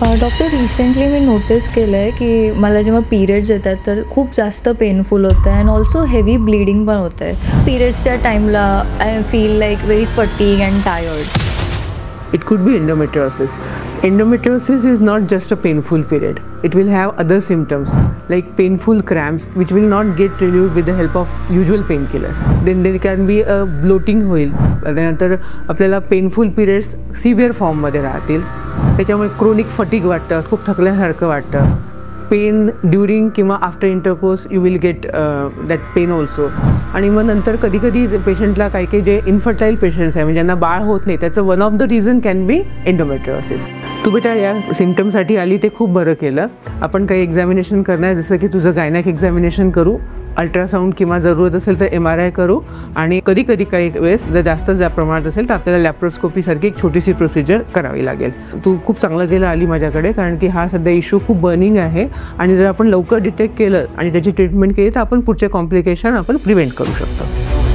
Doctor recently मी notice केलं आहे की मला जेव्हा पिरियड्स येतात तर खूप जास्त पेनफुल होतं आहे अँड ऑल्सो हेवी ब्लीडिंग पण होतं आहे. पिरियड्सच्या टाईमला I feel like very fatigue and tired. It could be endometriosis. Endometriosis is not just a painful period. It will have other symptoms like painful cramps which will not get relieved with the help of usual painkillers. Then there can be a bloating होईल. त्यानंतर आपल्याला painful periods severe फॉर्ममध्ये राहतील. त्याच्यामुळे chronic fatigue वाटतं, खूप थकल्यासारखं वाटतं. पेन ड्युरिंग किंवा after intercourse you will get that pain also. आणि मग नंतर कधी कधी पेशंटला काही काही जे इन्फर्टाईल पेशंट्स आहे म्हणजे ज्यांना बाळ होत नाही त्याचं one of the reason can be endometriosis. तू बेटा या सिम्पटमसाठी आली ते खूप बरं केलं. आपण काही एक्झामिनेशन करणार जसं की तुझं गायनॅक एक्झामिनेशन करू, अल्ट्रासाऊंड किंवा जरूरत असेल तर MRI करू आणि कधी कधी काही वेळेस जर जास्त प्रमाणात असेल तर आपल्याला लॅप्रोस्कोपीसारखी एक छोटीशी प्रोसिजर करावी लागेल. तू खूप चांगलं केलं आली माझ्याकडे कारण की हा सध्या इश्यू खूप बर्निंग आहे आणि जर आपण लवकर डिटेक्ट केलं आणि त्याची ट्रीटमेंट केली तर आपण पुढचे कॉम्प्लिकेशन आपण प्रिव्हेंट करू शकतो.